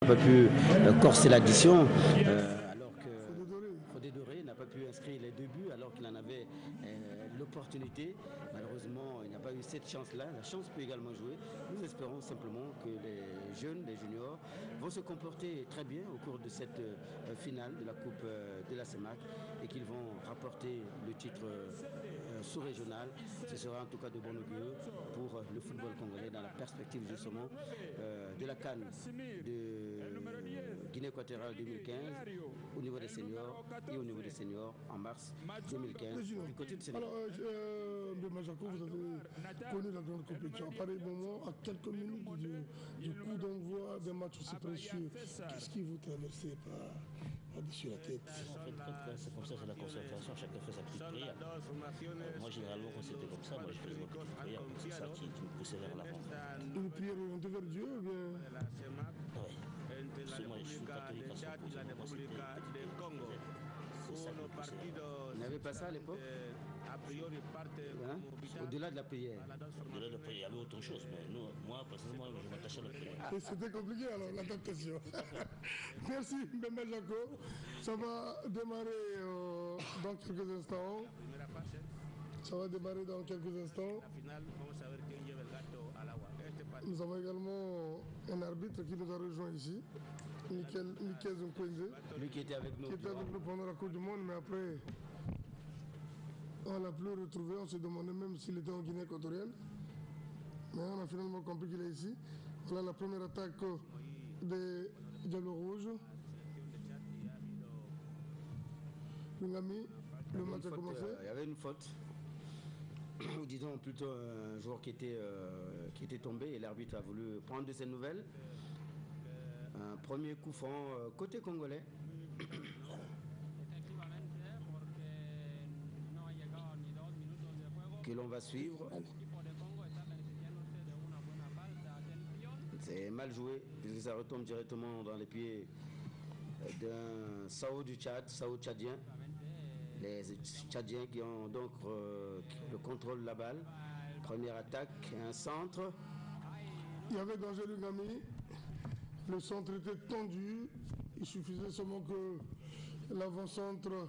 pas pu corser l'addition. Alors que Fodé Doré n'a pas pu inscrire les 2 buts alors qu'il en avait l'opportunité. Malheureusement, il n'a pas eu cette chance-là. La chance peut également jouer. Nous espérons simplement que les jeunes, les juniors, vont se comporter très bien au cours de cette finale de la Coupe de la CEMAC et qu'ils vont rapporter le titre sous-régional. Ce sera en tout cas de bon augure pour le football congolais dans la perspective justement de la CAN de Guinée équatoriale 2015 au niveau des seniors et au niveau des seniors en mars 2015 du côté du Sénégal. Alors, Mbemba Jacob, vous avez connu la grande compétition. À pareil moment, à quelques minutes du coup d'envoi d'un match aussi précieux, qu'est-ce qui vous traversait par-dessus la tête? C'est comme ça, c'est la concentration, chacun fait sa petite prière. Moi, généralement, quand c'était comme ça, moi, je faisais ma petite prière, c'est ça qui me poussait vers l'avant. Une prière orientée vers Dieu ou bien? Oui. Moi, je suis catholique à 100%. Moi, c'était c'est ça qui me poussait vers l'avant. Vous n'avez pas ça à l'époque? Hein? Au-delà de la prière. Au-delà de la prière, il y avait autre chose, mais moi, personnellement, je m'attachais à la prière. Et c'était compliqué alors, l'adaptation. Merci Mbemba Jacob. Ça va démarrer dans quelques instants. Ça va démarrer dans quelques instants. Nous avons également un arbitre qui nous a rejoint ici, Mikel Zunkwende. Lui qui était avec nous. Qui était avec nous pendant la Coupe du Monde, mais après, on ne l'a plus retrouvé. On se demandait même s'il était en Guinée équatoriale. Mais on a finalement compris qu'il est ici. Voilà la première attaque des Diables Rouges. Lungami, le match a commencé. Il y avait une faute. Ou disons plutôt un joueur qui était tombé et l'arbitre a voulu prendre de ses nouvelles. Un premier coup franc côté congolais. Que l'on va suivre. C'est mal joué puisque ça retombe directement dans les pieds d'un Sao du Tchad, Sao tchadien. Les Tchadiens qui ont donc le contrôle de la balle. Première attaque, un centre. Il y avait danger Lungami. Le centre était tendu. Il suffisait seulement que l'avant-centre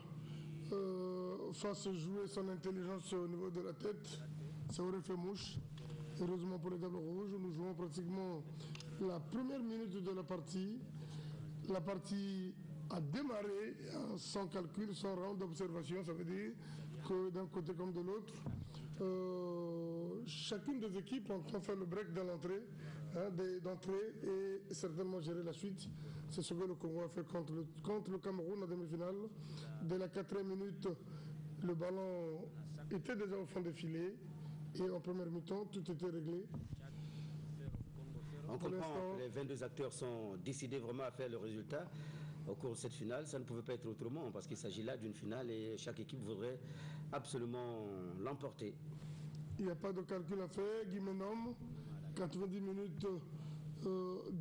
fasse jouer son intelligence au niveau de la tête. Ça aurait fait mouche. Heureusement pour les Diables Rouges, nous jouons pratiquement la première minute de la partie. La partie a démarré sans calcul, sans round d'observation. Ça veut dire que d'un côté comme de l'autre, chacune des équipes entend faire le break dans l'entrée, d'entrée et certainement gérer la suite. C'est ce que le Congo a fait contre le Cameroun en demi-finale. Dès la 4e minute, le ballon était déjà au fond des filets et en première mi-temps, tout était réglé. On comprend que les 22 acteurs sont décidés vraiment à faire le résultat au cours de cette finale. Ça ne pouvait pas être autrement parce qu'il s'agit là d'une finale et chaque équipe voudrait absolument l'emporter. Il n'y a pas de calcul à faire. Guy Menom, 90 minutes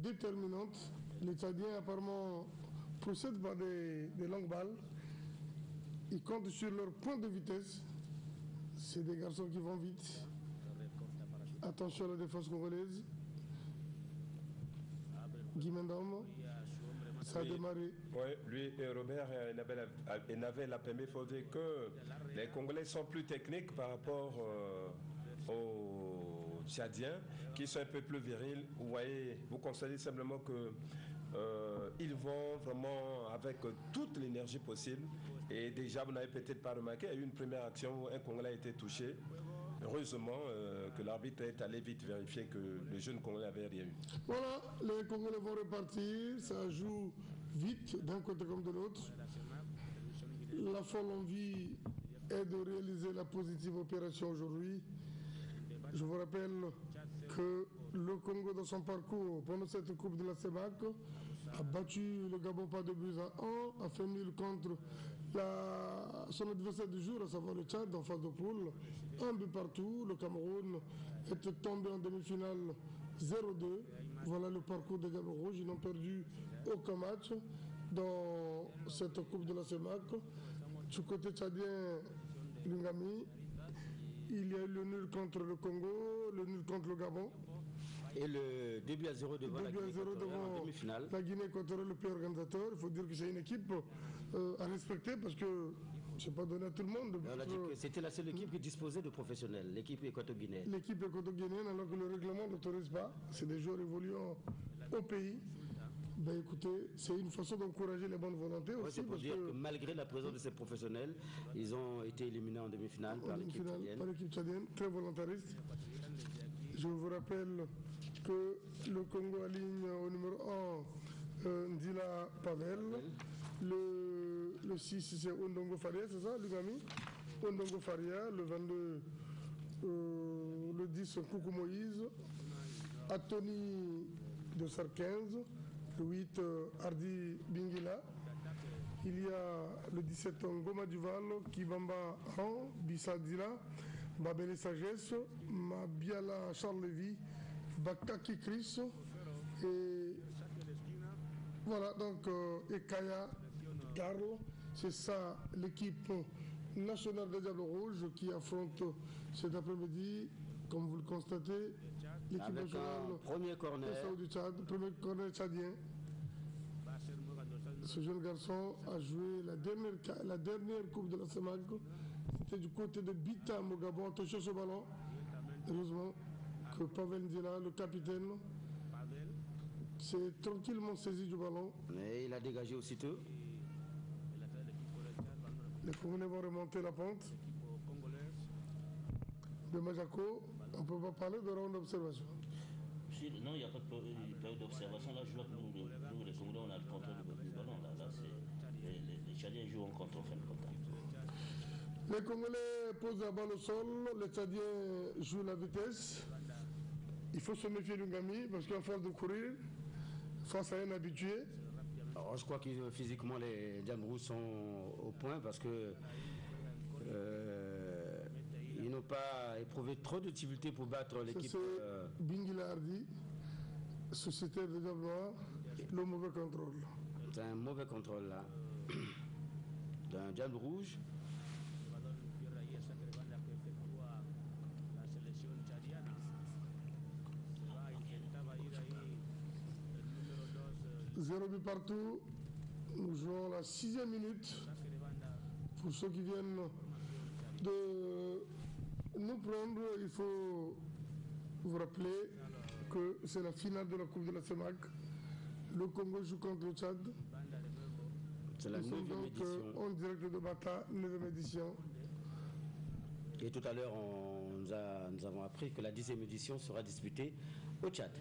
déterminantes. Les Tchadiens apparemment procèdent par des longues balles. Ils comptent sur leur point de vitesse. C'est des garçons qui vont vite. Attention à la défense congolaise. Guy Menom. Ça a démarré. Oui, lui et Robert n'avaient la première fois dit que les Congolais sont plus techniques par rapport aux Tchadiens qui sont un peu plus virils. Vous voyez, vous constatez simplement que ils vont vraiment avec toute l'énergie possible. Et déjà, vous n'avez peut-être pas remarqué, il y a eu une première action où un Congolais a été touché. Heureusement que l'arbitre est allé vite vérifier que le jeune Congolais n'avait rien eu. Voilà, les Congolais vont repartir, ça joue vite d'un côté comme de l'autre. La folle envie est de réaliser la positive opération aujourd'hui. Je vous rappelle que le Congo dans son parcours pendant cette Coupe de la CEMAC a battu le Gabon par 2-1, a fait nul contre son adversaire du jour, à savoir le Tchad en phase de poule, 1 but partout. Le Cameroun était tombé en demi-finale 0-2. Voilà le parcours des Diables Rouges. Ils n'ont perdu aucun match dans cette Coupe de la CEMAC. Du côté tchadien, Lungami, il y a eu le nul contre le Congo, le nul contre le Gabon. Et le 2-0 devant la Guinée équatoriale en demi-finale. La Guinée équatoriale, le pays organisateur. Il faut dire que c'est une équipe à respecter parce que c'est pas donné à tout le monde. On a dit que c'était la seule équipe qui disposait de professionnels, l'équipe équato-guinéenne. L'équipe équato-guinéenne, alors que le règlement n'autorise pas. C'est des joueurs évoluant au pays. Ben écoutez, c'est une façon d'encourager les bonnes volontés aussi. C'est pour dire que malgré la présence de ces professionnels, ils ont été éliminés en demi-finale par l'équipe tchadienne. Très volontariste. Je vous rappelle que le Congo aligne au numéro 1 Ndila Pavel. Le 6 c'est Ondongo Faria, c'est ça, Lugami? Ondongo Faria, le 22, le 10 Koukou Moïse, Atoni de Sar 15, le 8 Hardy Bingila, il y a le 17 Ngoma Duval, Kibamba Han, Bissadila, Babele Sagesse, Mabiala Charles Lévy, Bakaki Chris, et voilà donc Ekaya Carl, c'est ça l'équipe nationale des Diables Rouges qui affronte cet après-midi, comme vous le constatez, l'équipe nationale premier corner du Tchad, premier corner tchadien. Ce jeune garçon a joué la dernière Coupe de la CEMAC. C'était du côté de Bitam au Gabon. Attention ce ballon. Heureusement que Pavel Ndila, le capitaine, s'est tranquillement saisi du ballon. Mais il a dégagé aussitôt. Les Congolais vont remonter la pente. De Majako, on ne peut pas parler de round d'observation. Non, il n'y a pas de période d'observation. Là, je vois que nous, les Congolais, on a le contrôle du ballon. Là, les Tchadiens jouent en contre en fin de compte. Les Congolais posent la balle au sol, les Tchadiens jouent la vitesse. Il faut se méfier du Ngami parce qu'en face de courir, face à un habitué. Alors, je crois que physiquement, les Diables Rouges sont au point parce que ils n'ont pas éprouvé trop de difficultés pour battre l'équipe. Bingila Hardy, sociétaire de Diables Noirs, le mauvais contrôle. C'est un mauvais contrôle là. D'un Diable Rouge. 0 but partout. Nous jouons la 6e minute. Pour ceux qui viennent de nous prendre, il faut vous rappeler que c'est la finale de la Coupe de la CEMAC. Le Congo joue contre le Tchad. C'est la 9e édition. En direct de Bata, 9e édition. Et tout à l'heure, nous avons appris que la 10e édition sera disputée au Tchad.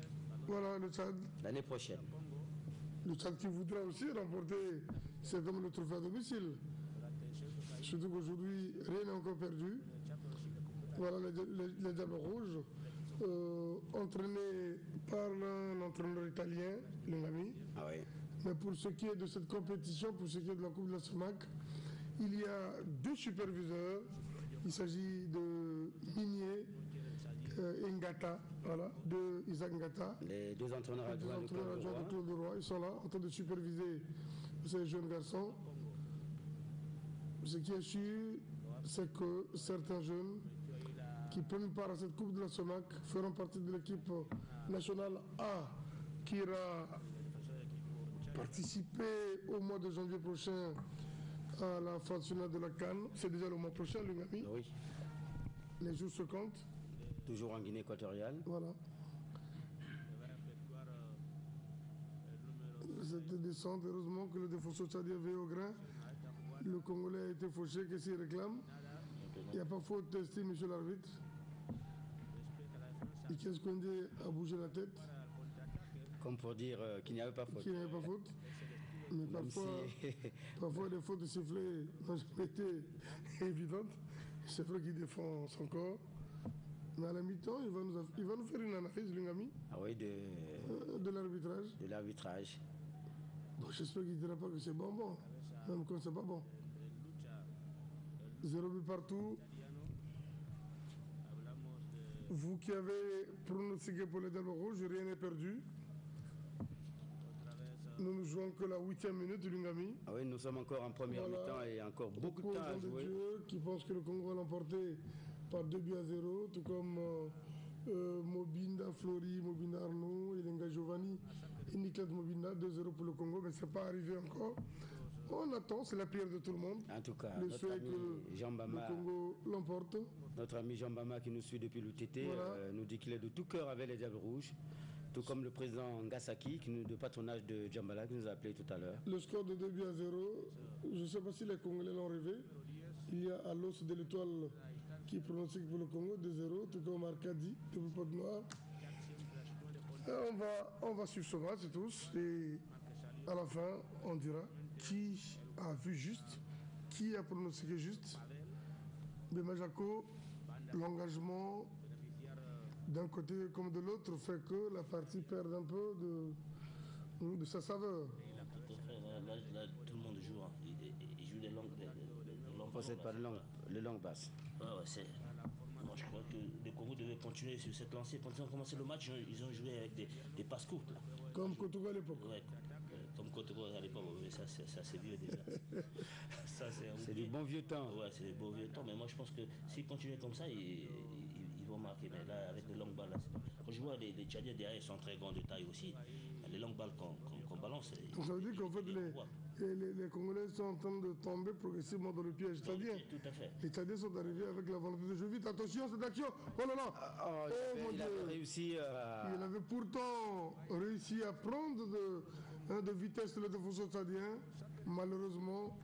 Voilà, le Tchad. L'année prochaine. Le Tchad qui voudra aussi remporter certainement le trophée à domicile. Surtout qu'aujourd'hui, rien n'est encore perdu. Voilà les Diables Rouges, entraînés par un entraîneur italien, Lengami. Ah oui. Mais pour ce qui est de cette compétition, pour ce qui est de la Coupe de la CEMAC, il y a 2 superviseurs. Il s'agit de Minier et Ngata, voilà, de Isaac Ngata. Les 2 entraîneurs adjoints de Claude Leroy. Ils sont là en train de superviser ces jeunes garçons. Ce qui est sûr, c'est que certains jeunes qui prennent part à cette Coupe de la CEMAC feront partie de l'équipe nationale A qui ira participer au mois de janvier prochain à la phase finale de la CAN. C'est déjà le mois prochain, Lungami. Oui. Les jours se comptent. Toujours en Guinée équatoriale. Voilà. Cette descente, heureusement que le défenseur tchadien veille au grain. Le Congolais a été fauché, qu'est-ce qu'il réclame? Il n'y a pas faute testée, monsieur l'arbitre. Et qu'est-ce qu'on dit à bouger la tête? Comme pour dire qu'il n'y avait pas faute. Qu'il n'y avait pas faute. Mais parfois les fautes de sifflet n'ont jamais été évidentes. C'est vrai qu'il défend son corps. Mais à la mi-temps, il va nous faire une analyse, Lungami. Ah oui, de l'arbitrage. De l'arbitrage. Bon, j'espère qu'il ne dira pas que c'est bon, même quand c'est pas bon. 0 but partout. Vous qui avez pronostiqué pour les Diables Rouges, rien n'est perdu. Nous ne jouons que la 8e minute, Lungami. Ah oui, nous sommes encore en première mi-temps et encore beaucoup de temps à jouer. Dieu qui pensent que le Congo va l'emporter par 2 buts à 0, tout comme Mobinda Flori, Mobinda Arnaud, Elenga Giovanni et Niklas Mobinda, 2-0 pour le Congo, mais ce n'est pas arrivé encore. On attend, c'est la prière de tout le monde. En tout cas, le notre souhait ami que Jean Bama, le Congo l'emporte. notre ami Jean Bama qui nous suit depuis l'UTT Voilà. nous dit qu'il est de tout cœur avec les Diables Rouges, tout comme le président Ngasaki, de patronage de Djambala, qui nous a appelé tout à l'heure. Le score de 2-0, je ne sais pas si les Congolais l'ont rêvé. Il y a à l'os de l'Étoile qui pronostique pour le Congo 2-0, tout comme Arcadie, depuis Côte-Noire. On va suivre ce match tous et à la fin, on dira qui a vu juste, qui a pronostiqué juste. Mais Jaco, l'engagement d'un côté comme de l'autre fait que la partie perd un peu de sa saveur. Tout à fait. Là, tout le monde joue. Hein. Il joue les longues On ne possède pas les langues basses. Ouais, moi, je crois que le Congo devait continuer sur cette lancée. Quand ils ont commencé le match, ils ont joué avec des passes courtes. Là. Comme Kotoko à l'époque. Ouais, comme Kotoko à l'époque, mais ça c'est vieux déjà. C'est du bon vieux temps. Ouais, c'est du bon vieux temps. Mais moi, je pense que s'ils continuent comme ça, ils vont marquer. Mais là, avec les longues balles, là, quand je vois les Tchadiens derrière, ils sont très grands de taille aussi. Les longues balles qu'on balance. Ça veut dire qu'en fait, les Congolais sont en train de tomber progressivement dans le piège tchadien. Tout à fait. Les Tchadiens sont arrivés avec la volonté de jouer vite. Attention, cette action. Oh là là. Oh, il avait réussi Il avait pourtant réussi à prendre de vitesse le défenseur tchadien. Malheureusement,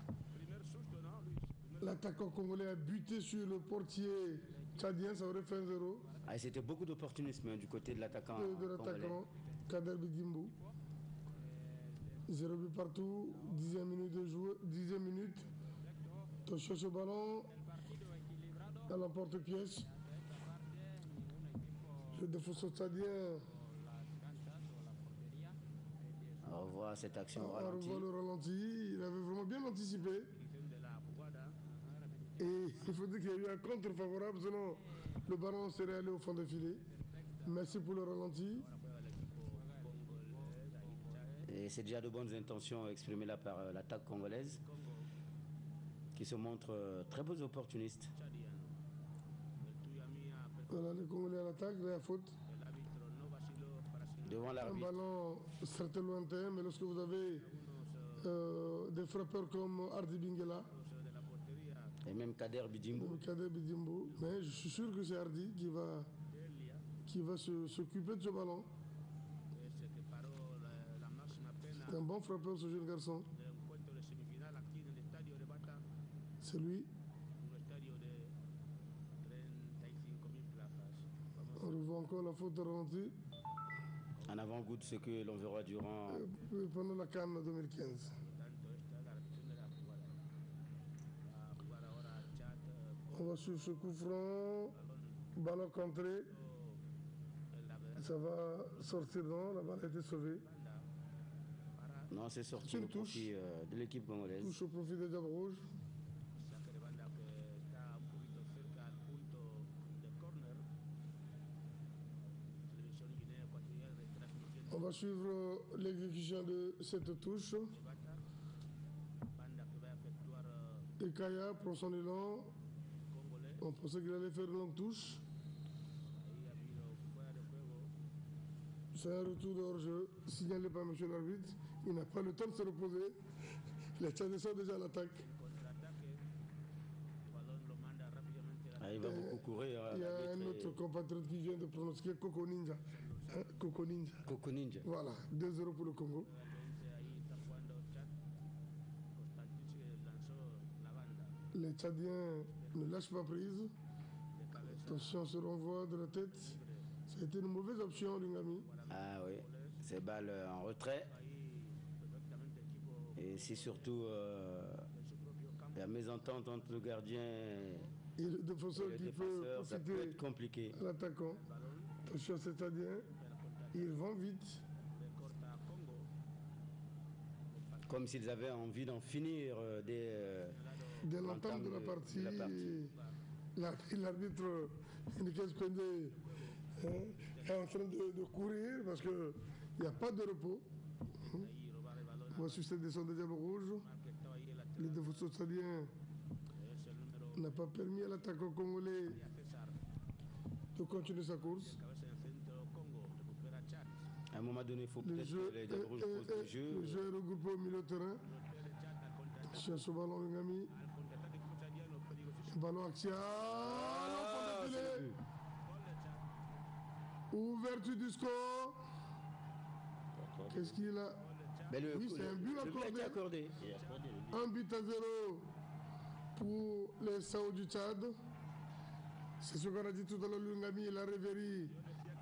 l'attaquant congolais a buté sur le portier tchadien. Ça aurait fait 1-0. Ah, c'était beaucoup d'opportunisme du côté de l'attaquant. De l'attaquant Kader Bidimbo. 0 but partout, 10e minute de jeu, 10e minute. Attention ce ballon à l'emporte-pièce. Le défenseur tchadien. On revoit cette action au On ralenti. revoit le ralenti. Il avait vraiment bien anticipé. Et il faut dire qu'il y a eu un contre favorable, sinon le ballon serait allé au fond de filet. Merci pour le ralenti. Et c'est déjà de bonnes intentions exprimées là par l'attaque congolaise qui se montre très beaux opportunistes. Voilà, les Congolais à l'attaque, la faute. Devant Un l'arbitre. ballon certes lointain, mais lorsque vous avez des frappeurs comme Hardy Bingela, Et même Kader Bidimbo. Kader Bidimbo, mais je suis sûr que c'est Hardy qui va s'occuper de ce ballon. C'est un bon frappeur ce jeune garçon. C'est lui. On revoit encore la faute de ralenti En avant-goût de ce que l'on verra durant pendant la CAN 2015. On va suivre ce coup franc, ballon contré. Ça va sortir, non, la balle a été sauvée. Non, c'est sorti C'est une au profit de l'équipe congolaise. Touche au profit des Diables Rouges. On va suivre l'exécution de cette touche. Et Kaya prend son élan. On pensait qu'il allait faire une longue touche. C'est un retour de hors-jeu, signalé par M. l'arbitre. Il n'a pas le temps de se reposer. Les Tchadiens sont déjà à l'attaque. Ah, il va beaucoup courir. Il y a un autre compatriote qui vient de pronostiquer Coco Ninja. Hein, Coco Ninja. Coco Ninja. Voilà, 2-0 pour le Congo. Les Tchadiens ne lâchent pas prise. Attention, ce renvoi de la tête. Ça a été une mauvaise option, Lingami. Ah oui, ces balles en retrait. Et c'est surtout la mésentente entre le gardien Et le défenseur et le qui peut défenseur, ça peut profiter être compliqué. à l'attaquant. Attention, c'est Tchadien. Ils vont vite. Comme s'ils avaient envie d'en finir dès L'entame de la partie. L'arbitre Nicolas Pendé est en train de courir parce qu'il n'y a pas de repos. On va suivre cette descente des Diables Rouges. Le défenseur tchadien n'a pas permis à l'attaquant congolais de continuer sa course. À un moment donné, il faut Le peut-être jeu, que les Diables Rouges posent le jeu. le jeu est regroupé au milieu de terrain. Cherche au ballon, Lungami. Ballon axial. Ah, c'est le but. Ouverture du score. Qu'est-ce qu'il a? Mais Oui, c'est un but le but a été accordé. accordé. Et accordé le but. 1 but à 0 pour les Sao du Tchad. C'est ce qu'on a dit tout à l'heure, Lungami et la Rêverie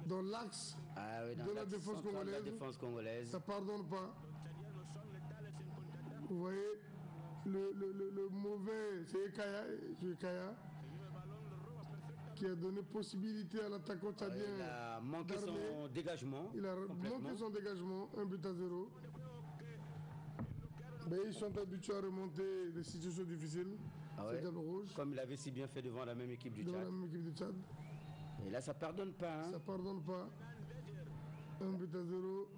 dans l'axe Ah oui, dans de la l'axe défense central de la congolaise. défense congolaise. Ça pardonne pas. Vous voyez, le mauvais, c'est Ekaya qui a donné possibilité à l'attaquant tchadien. Il a manqué d'armer. son dégagement. Il a complètement. manqué son dégagement, 1 but à 0. Mais ils sont habitués à remonter des situations difficiles. Ah C'est ouais. Diable Rouge, Comme il avait si bien fait devant la même équipe du devant Tchad. la même équipe du Tchad. Et là, ça pardonne pas. Hein. Ça pardonne pas. 1 but à 0.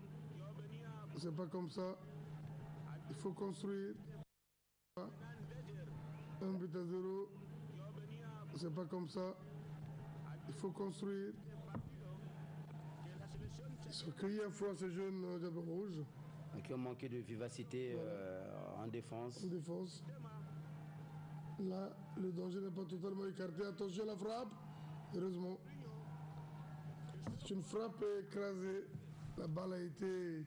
C'est pas comme ça. Il faut construire. 1 but à 0. C'est pas comme ça. Il faut construire. Ils sont criés à froid ces jeunes Diable Rouge Qui ont manqué de vivacité en défense. en défense. Là, le danger n'est pas totalement écarté. Attention à la frappe. Heureusement. C'est une frappe écrasée. La balle a été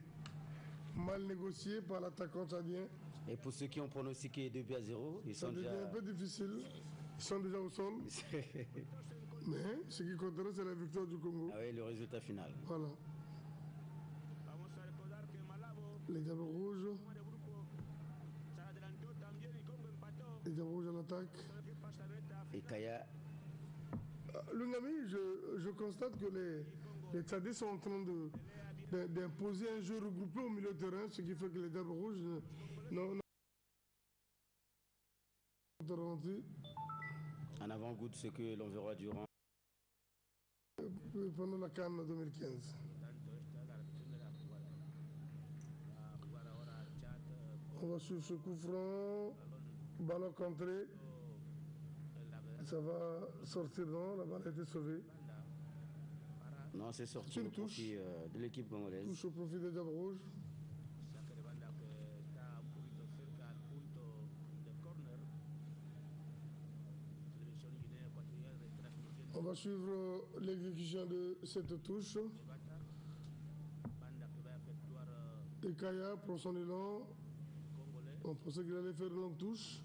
mal négociée par l'attaquant tchadien. Et pour ceux qui ont pronostiqué 2 buts à 0, ils Ça sont devient déjà. un peu difficile. Ils sont déjà au sol. Mais ce qui comptera, c'est la victoire du Congo. Ah oui, le résultat final. Voilà. Les Diables Rouges. Les Diables Rouges à l'attaque. Et Kaya, Lungami, je constate que les Tchadais sont en train d'imposer un jeu regroupé au milieu de terrain, ce qui fait que les Diables Rouges n'ont pas ralenti en avant-goût de ce que l'on verra durant. pendant la CAN 2015. On va suivre ce coup franc, ballon contré. Ça va sortir non, la balle a été sauvée. Non, c'est sorti C'est une au profit de l'équipe congolaise. Touche au profit des Diables Rouges. On va suivre l'exécution de cette touche. Ekaya prend son élan. On pensait qu'il allait faire une longue touche.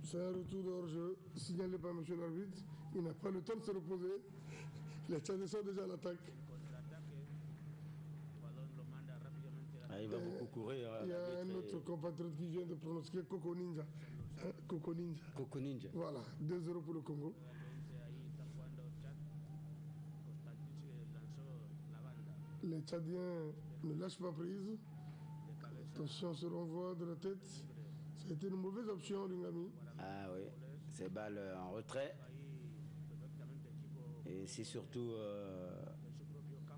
C'est un retour de hors-jeu signalé par M. l'arbitre. Il n'a pas le temps de se reposer. Les Tchadiens sont déjà à l'attaque. Ah, il va beaucoup courir. Il y a un autre compatriote qui vient de pronostiquer Coco Ninja. Hein, Coco Ninja. Coco Ninja. Voilà, 2-0 pour le Congo. Les Tchadiens ne lâchent pas prise. Attention, se renvoie de la tête. Ça a été une mauvaise option, Lungami. Ah oui, ces balles en retrait. Et c'est surtout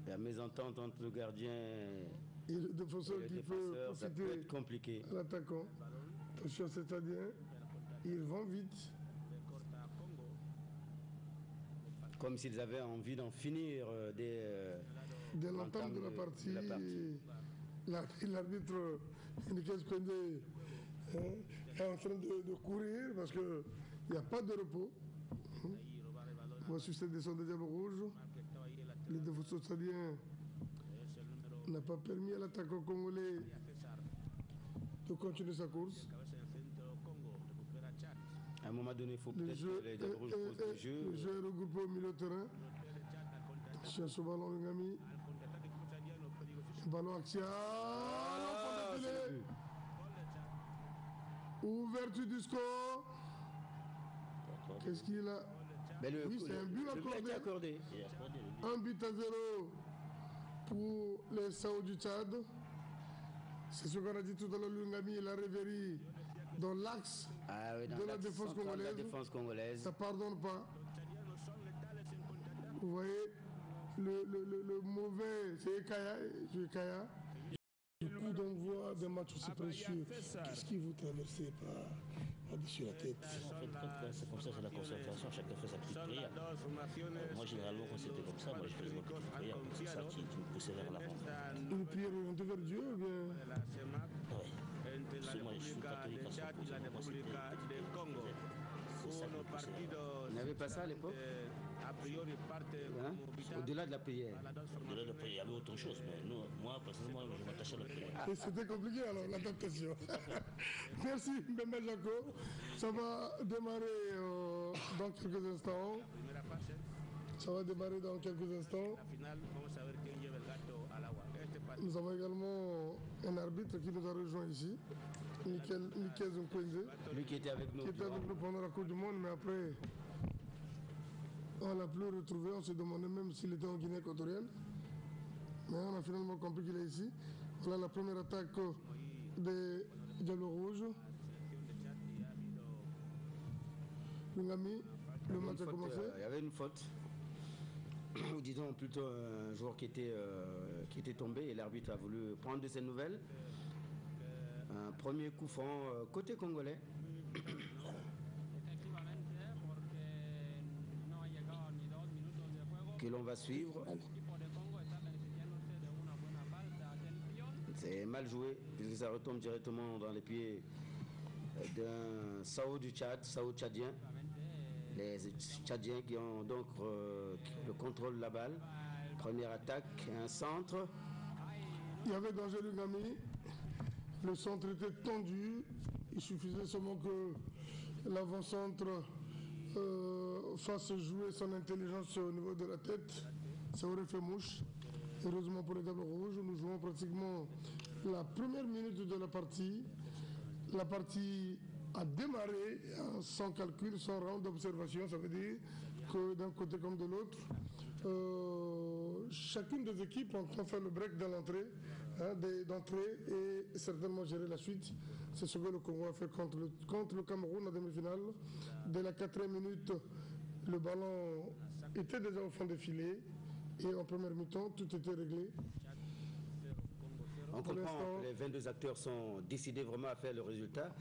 la mésentente entre le gardien Et le défenseur et le qui peut défenseur, ça peut profiter être compliqué. à l'attaquant. Attention, ces Tchadiens, ils vont vite. Comme s'ils avaient envie d'en finir Dès l'entame de la partie, l'arbitre Nikes Kondé est en train de courir parce qu'il n'y a pas de repos. On va suivre cette descente des Diables Rouges. Le défenseur tchadien n'a pas permis à l'attaquant congolais de continuer sa course. À un moment donné, il faut Le peut-être jeu, que les Diables Rouges posent le jeu. le jeu est regroupé au milieu de terrain. Cherche au ballon, Lungami. Ballon axial. Ah, Fond de c'est le filet. but. Ouverture du score. Qu'est-ce qu'il a? Mais Oui, c'est un but le but a été accordé. accordé. Et accordé le but. 1 but à 0 pour les Sao du Tchad. C'est ce qu'on a dit tout à l'heure, Lungami et la Rêverie dans l'axe Ah oui, dans de la l'axe défense central de la congolaise. défense congolaise. Ça pardonne pas. Vous voyez, le mauvais, c'est Ekaya. Il coupe Quand on voit des matchs aussi précieux, qu'est-ce qui vous traversez par-dessus la tête? En fait, quand c'est comme ça, c'est la concentration, chacun fait sa petite prière. Moi, généralement, quand c'était comme ça, moi, je faisais ma petite prière, c'est ça qui me poussait vers l'avant. Une prière orientée vers Dieu ou bien? Oui. Parce que moi, je suis catholique à 100%. Moi, c'était c'est ça qui me poussait vers l'avant. Vous n'avez pas ça à l'époque? Hein? Au-delà de la prière. Au-delà de la prière, il y avait autre chose, mais nous, moi, personnellement, je m'attachais à la prière. Et c'était compliqué alors, l'adaptation. Merci Mbemba Jaco. Ça va démarrer dans quelques instants. Ça va démarrer dans quelques instants. Nous avons également un arbitre qui nous a rejoint ici, Mikel Zunkwende. Lui qui était avec nous. Qui était avec nous pendant la Coupe du Monde, mais après, on ne l'a plus retrouvé. On se demandait même s'il était en Guinée équatorienne. Mais on a finalement compris qu'il est ici. Voilà la première attaque des Diables Rouges. Lungami, le match a commencé. Il y avait une faute. Ou disons plutôt un joueur qui était tombé et l'arbitre a voulu prendre de ses nouvelles. Un premier coup franc côté congolais. Que l'on va suivre. C'est mal joué puisque ça retombe directement dans les pieds d'un Sao du Tchad, Sao tchadien. Les Tchadiens qui ont donc le contrôle de la balle. Première attaque, un centre. Il y avait danger Lungami. Le centre était tendu. Il suffisait seulement que l'avant-centre fasse jouer son intelligence au niveau de la tête. Ça aurait fait mouche. Heureusement pour les Diables Rouges, nous jouons pratiquement la première minute de la partie. La partie a démarré sans calcul, sans round d'observation. Ça veut dire que d'un côté comme de l'autre, chacune des équipes entend faire le break dans l'entrée, d'entrée et certainement gérer la suite. C'est ce que le Congo a fait contre le Cameroun en demi-finale. Dès la 4e minute, le ballon était déjà au fond des filets et en première mi-temps, tout était réglé. On comprend que les 22 acteurs sont décidés vraiment à faire le résultat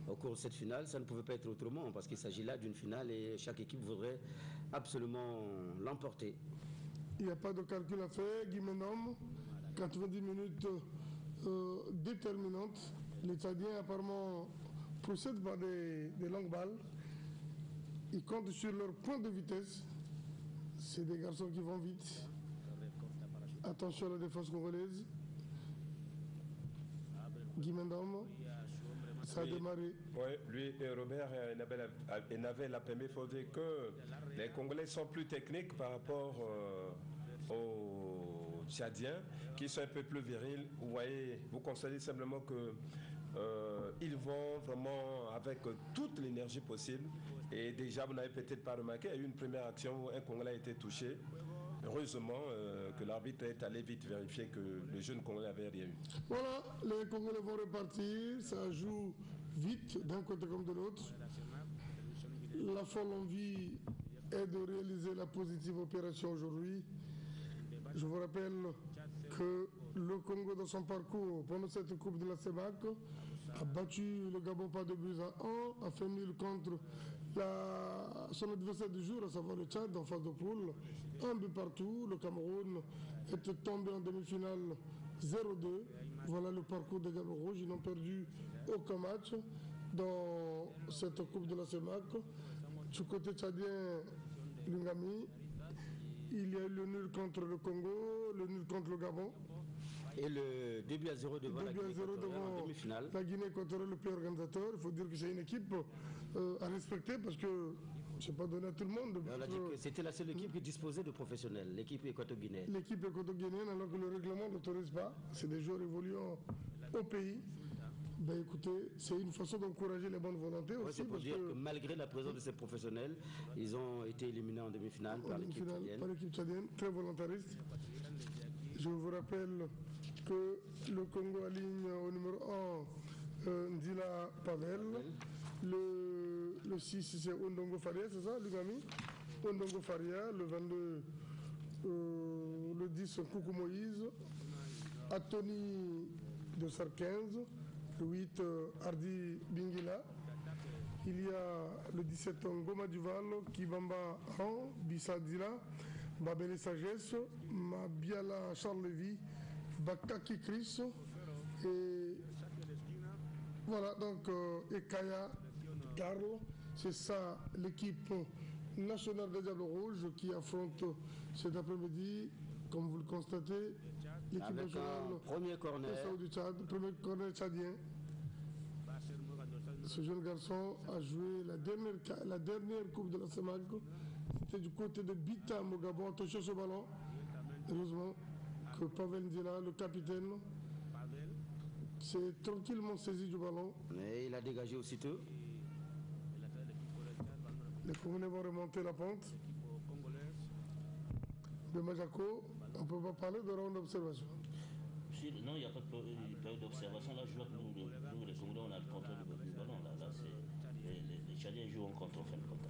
au cours de cette finale. Ça ne pouvait pas être autrement parce qu'il s'agit là d'une finale et chaque équipe voudrait absolument l'emporter. Il n'y a pas de calcul à faire. Guy Menom, 90 minutes déterminantes. Les Tchadiens apparemment procèdent par des longues balles. Ils comptent sur leur point de vitesse. C'est des garçons qui vont vite. Attention à la défense congolaise. Guy Menom, ça a démarré. Oui, lui et Robert Enabel a permis, il faut dire que les Congolais sont plus techniques par rapport aux Tchadiens, qui sont un peu plus virils. Vous voyez, vous constatez simplement que ils vont vraiment avec toute l'énergie possible. Et déjà, vous n'avez peut-être pas remarqué, il y a eu une première action où un Congolais a été touché. Heureusement que l'arbitre est allé vite vérifier que le jeune Congolais n'avait rien eu. Voilà, les Congolais vont repartir. Ça joue vite d'un côté comme de l'autre. La folle envie est de réaliser la positive opération aujourd'hui. Je vous rappelle que le Congo, dans son parcours pendant cette Coupe de la CEMAC, a battu le Gabon par 2-1, a fait nul contre son adversaire du jour, à savoir le Tchad, en phase de poule. 1 but partout. Le Cameroun était tombé en demi-finale 0-2. Voilà le parcours des Diables Rouges. Ils n'ont perdu aucun match dans cette Coupe de la CEMAC. Du côté tchadien, Lungami, il y a eu le nul contre le Congo, le nul contre le Gabon. Et le 2-0 devant la Guinée équatoriale en demi-finale. La Guinée équatoriale, le pays organisateur. Il faut dire que c'est une équipe à respecter parce que c'est pas donné à tout le monde. On a dit que c'était la seule équipe qui disposait de professionnels, l'équipe équato-guinéenne. L'équipe équato-guinéenne, alors que le règlement ne l'autorise pas. C'est des joueurs évoluant au pays. Ben écoutez, c'est une façon d'encourager les bonnes volontés aussi. C'est pour dire que malgré la présence de ces professionnels, ils ont été éliminés en demi-finale par l'équipe tchadienne. Par l'équipe tchadienne, très volontariste. Je vous rappelle que le Congo aligne au numéro 1 Ndila Pavel. Le 6 c'est Ondongo Faria, c'est ça, Lungami? Ondongo Faria, le 22, le 10 Koukou Moïse, Atoni 2h15. Le 8, Hardy Bingila. Il y a le 17 Ngoma Duval, Kibamba Han, Bissadila, Babele Sagesse, Mabiala Charles Lévy, Bakaki Chris, et voilà donc Ekaya Karl. C'est ça l'équipe nationale des Diables Rouges qui affronte cet après-midi, comme vous le constatez, l'équipe nationale premier corner du Tchad, premier corner tchadien. Ce jeune garçon a joué la dernière Coupe de la CEMAC. C'était du côté de Bitam au Gabon, a touché ce ballon. Heureusement que Pavel Ndila, le capitaine, s'est tranquillement saisi du ballon. Mais il a dégagé aussitôt. Les Congolais vont remonter la pente. De Majako, on ne peut pas parler de round d'observation. Non, il n'y a pas de période d'observation. Là, je vois que nous, les Congolais, on a le contrôle du ballon. Là, les Tchadiens jouent en contre en fin de compte.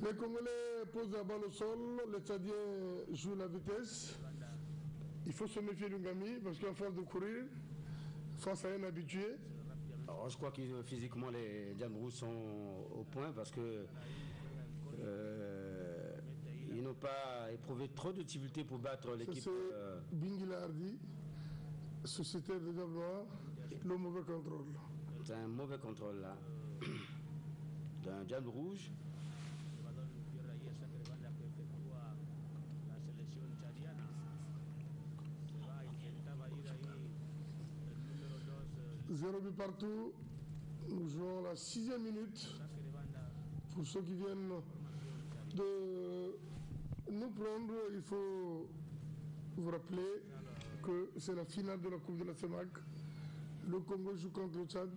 Les Congolais posent la balle au sol, les Tchadiens jouent la vitesse. Il faut se méfier du Ngami parce qu'en face de courir, face à un habitué. Alors, je crois que physiquement, les Diables Rouges sont au point parce que ils n'ont pas éprouvé trop de difficultés pour battre l'équipe. Bingila Hardy, sociétaire de Diables Noirs, le mauvais contrôle. C'est un mauvais contrôle là. D'un Diable Rouge. Zéro but partout. Nous jouons la 6e minute. Pour ceux qui viennent de nous prendre, il faut vous rappeler que c'est la finale de la Coupe de la CEMAC. Le Congo joue contre le Tchad.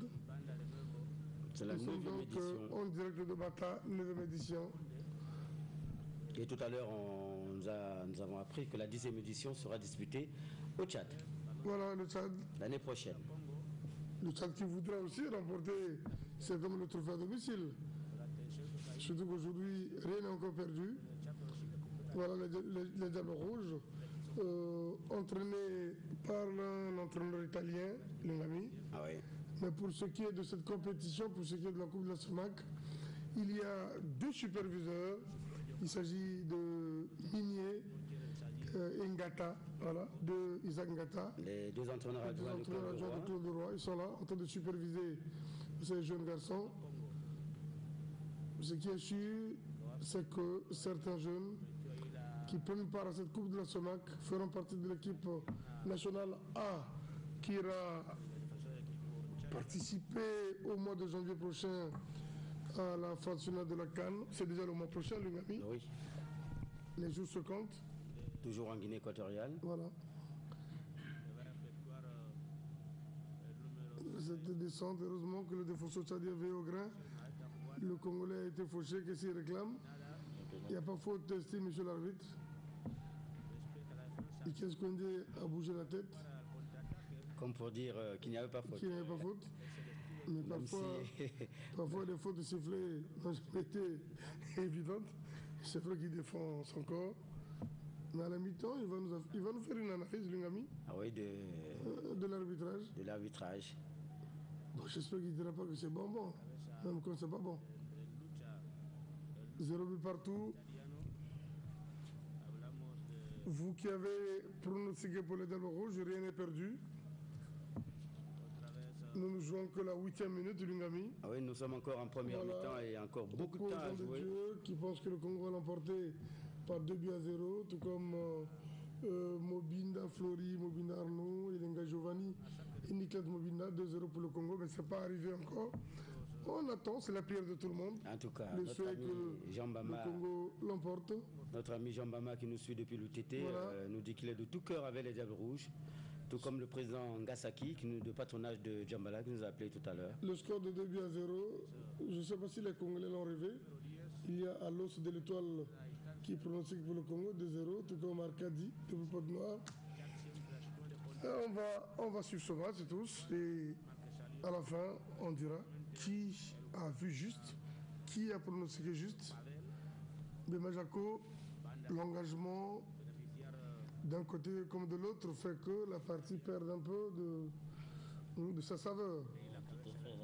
C'est la 9e édition. En direct de Bata, 9e édition. Et tout à l'heure, nous avons appris que la 10e édition sera disputée au Tchad. Voilà, le Tchad. L'année prochaine. Le Tchad qui voudra aussi remporter, c'est comme le trophée à domicile. Surtout qu'aujourd'hui, rien n'est encore perdu. Voilà les Diables Rouges, entraînés par un entraîneur italien, Ngami. Ah oui. Mais pour ce qui est de cette compétition, pour ce qui est de la Coupe de la CEMAC, il y a 2 superviseurs. Il s'agit de Minier et Ngata, voilà, de Isaac Ngata. Les 2 entraîneurs adjoints de Claude Leroy. Ils sont là en train de superviser ces jeunes garçons. Ce qui est sûr, c'est que certains jeunes qui prennent part à cette Coupe de la CEMAC feront partie de l'équipe nationale A qui ira participer au mois de janvier prochain à la phase finale de la CAN. C'est déjà le mois prochain, le Ngami. Oui. Les jours se comptent. Toujours en Guinée équatoriale. Voilà. Cette descente, heureusement que le défenseur tchadien veille au grain. Le Congolais a été fauché, qu'est-ce qu'il réclame? Il n'y a pas faute d'estime, monsieur l'arbitre. Et qu'est-ce qu'on dit à bouger la tête? Comme pour dire qu'il n'y avait pas faute. Qu'il n'y avait pas faute. Mais parfois les fautes de sifflet n'ont jamais été évidentes. C'est vrai qu'il défend son corps. Mais à la mi-temps, il va nous faire une analyse, Lungami. Ah oui, de l'arbitrage. De l'arbitrage. Bon, j'espère qu'il ne dira pas que c'est bon, même quand c'est pas bon. 0 but partout. Vous qui avez pronostiqué pour les Diables Rouges, rien n'est perdu. Nous ne jouons que la 8e minute, Lungami. Ah oui, nous sommes encore en première mi-temps et encore beaucoup de temps à jouer. Dieu qui pensent que le Congo va l'emporter par 2-0, tout comme Mobinda Flori, Mobinda Arnaud, Elenga Giovanni et Nicolas Mobinda, 2-0 pour le Congo, mais ce n'est pas arrivé encore. On attend, c'est la prière de tout le monde. En tout cas, notre ami Jean Bama, le Congo l'emporte. Notre ami Jean Bama qui nous suit depuis l'UTT nous dit qu'il est de tout cœur avec les Diables Rouges. Tout comme le président Ngasaki, de patronage de Djambala, qui nous a appelé tout à l'heure. Le score de 2-0, je ne sais pas si les Congolais l'ont rêvé. Il y a à l'os de l'étoile qui pronostique pour le Congo 2-0, tout comme Arcadie, de Côte Noire. On va suivre ce match tous et à la fin, on dira qui a vu juste, qui a pronostiqué juste. Bemajako, l'engagement d'un côté comme de l'autre fait que la partie perd un peu de sa saveur. Tout à fait.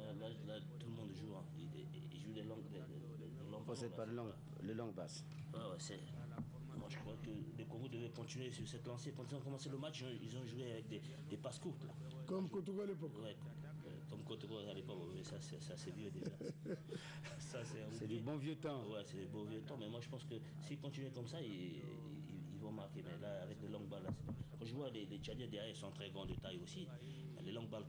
Là, tout le monde joue. Hein. Il joue les langues. Les langues Possède pas les langues basses. Ouais, moi, je crois que le Congo devait continuer sur cette lancée. Quand ils ont commencé le match, ils ont joué avec des passes courtes. Là. Comme Kotoko à l'époque. Ouais, comme Kotoko à l'époque, mais ça c'est vieux déjà. C'est du bon vieux temps. Ouais, c'est du bon vieux temps, mais moi je pense que s'ils continuent comme ça, ils vont marquer. Mais là, avec les longues balles, là, quand je vois les Tchadiens derrière, ils sont très grands de taille aussi. Les longues balles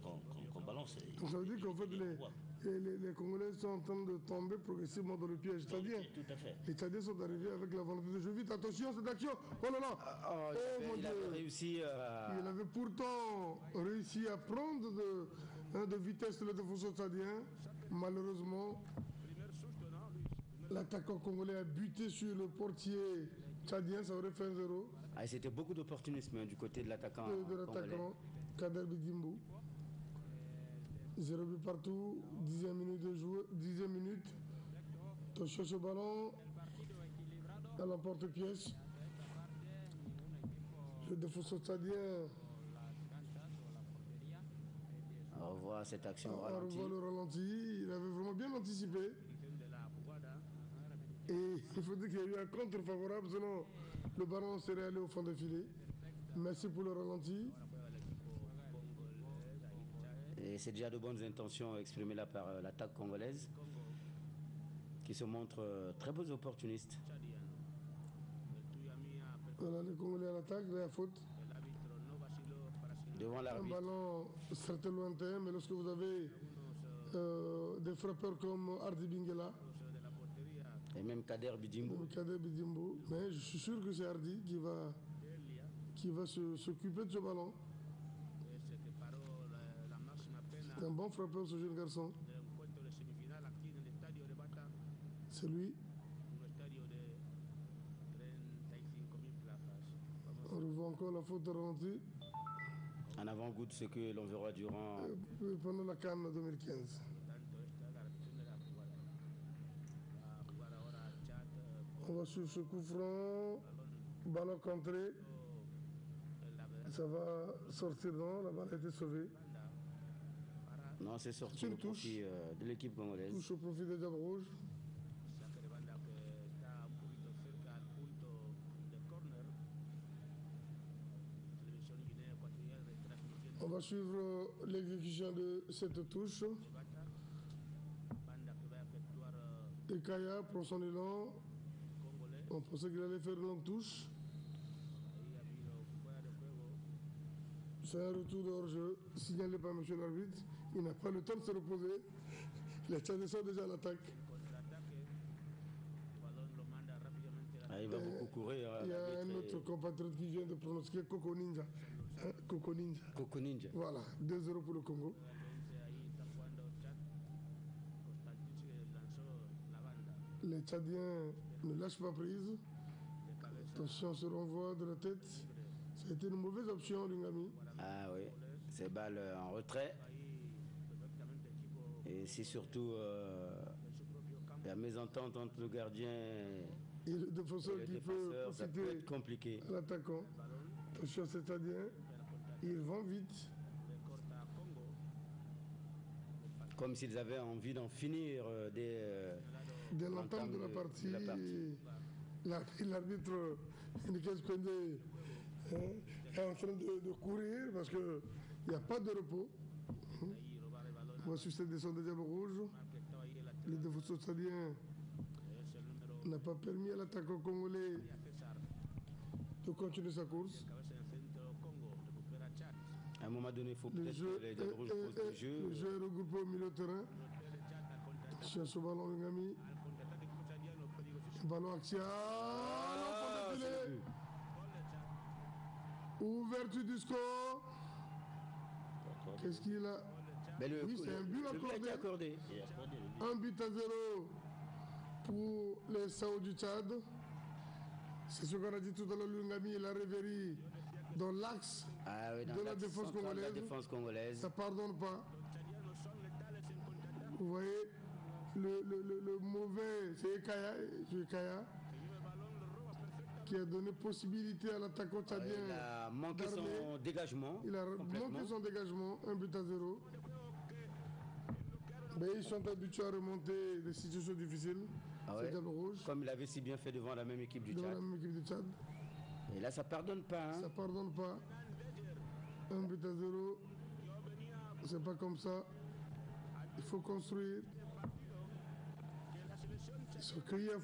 qu'on balance. Donc ça veut dire qu'en fait, les Congolais sont en train de tomber progressivement dans le piège tchadien. Tout à fait. Les Tchadiens sont arrivés avec la volonté de jouer vite. Attention, cette action. Oh là là. Oh, il avait réussi à... Il avait pourtant réussi à prendre de vitesse le défenseur tchadien. Malheureusement, l'attaquant congolais a buté sur le portier tchadien. Ça aurait fait 1-0. Ah, c'était beaucoup d'opportunisme du côté de l'attaquant. De l'attaquant Kader Bidimbo. 0 but partout, 10e minute de jeu, 10e minute. Attention ce ballon à l'emporte-pièce. Le défenseur tchadien. On revoit cette action au On ralenti. revoit le ralenti. Il avait vraiment bien anticipé. Et il faut dire qu'il y a eu un contre favorable, sinon le ballon serait allé au fond des filets. Merci pour le ralenti. Et c'est déjà de bonnes intentions exprimées là par l'attaque congolaise, qui se montre très beaux opportunistes. Voilà, les Congolais à l'attaque, la faute. Devant Un l'arbitre. ballon certes lointain, mais lorsque vous avez des frappeurs comme Hardy Bingela, Et même Kader Bidimbo. Kader Bidimbo, mais je suis sûr que c'est Hardy qui va s'occuper de ce ballon. C'est un bon frappeur ce jeune garçon. C'est lui. On revoit encore la faute de ralenti En avant-goût de ce que l'on verra durant... pendant la CAN 2015. On va suivre ce coup franc, ballon contré. Ça va sortir, non, la balle a été sauvée. Non, c'est sorti C'est une au profit de l'équipe congolaise. Touche au profit des Diables Rouges. On va suivre l'exécution de cette touche. Et Kaya prend son élan. On pensait qu'il allait faire une longue touche. C'est un retour de hors-jeu signalé par M. l'arbitre. Il n'a pas le temps de se reposer. Les Tchadiens sont déjà à l'attaque. Ah, il va beaucoup courir. Il y a un autre compatriote qui vient de pronostiquer Coco Ninja. Hein, Coco Ninja. Coco Ninja. Voilà, 2-0 pour le Congo. Les Tchadiens ne lâchent pas prise. Attention, se renvoie de la tête. Ça a été une mauvaise option, Lingami. Ah oui, ces balles en retrait. Et c'est surtout la mésentente entre le gardien Et le défenseur et le qui peut défenseur, ça peut profiter être compliqué. à l'attaquant. Attention, c'est Tchadien. Ils vont vite. Comme s'ils avaient envie d'en finir Dès l'entame de la partie, l'arbitre Nikes Kondé est en train de courir parce qu'il n'y a pas de repos. On va suivre cette descente des Diables Rouges. Le défenseur tchadien n'a pas permis à l'attaquant congolais de continuer sa course. À un moment donné, il faut Le peut-être jeu, que les Diables Rouges posent le jeu. le jeu est regroupé au milieu de terrain. Sur ce ballon, Lingami. Ballon axial. Ah, Au fond de c'est filet. le but. Ouverture du score. Qu'est-ce qu'il a? Mais Oui, c'est un but le but a été accordé. Et accordé le but. 1 but à 0 pour les Sao du Tchad. C'est ce qu'on a dit tout à l'heure, Lingami, la Rêverie dans l'axe. Ah oui, dans De la l'axe défense central de la congolaise. défense congolaise. Ça pardonne pas. Vous voyez, le mauvais, c'est Ekaya. qui a donné possibilité à l'attaquant tchadien. Il a manqué son dégagement. Il a manqué son dégagement, 1-0. Mais ils sont habitués à remonter des situations difficiles. C'est rouge. Comme il avait si bien fait devant la même équipe du Tchad. La même équipe du Tchad. Et là, ça ne pardonne pas. Hein. Ça ne pardonne pas. 1-0. C'est pas comme ça. Il faut construire. Ils sont cueillis en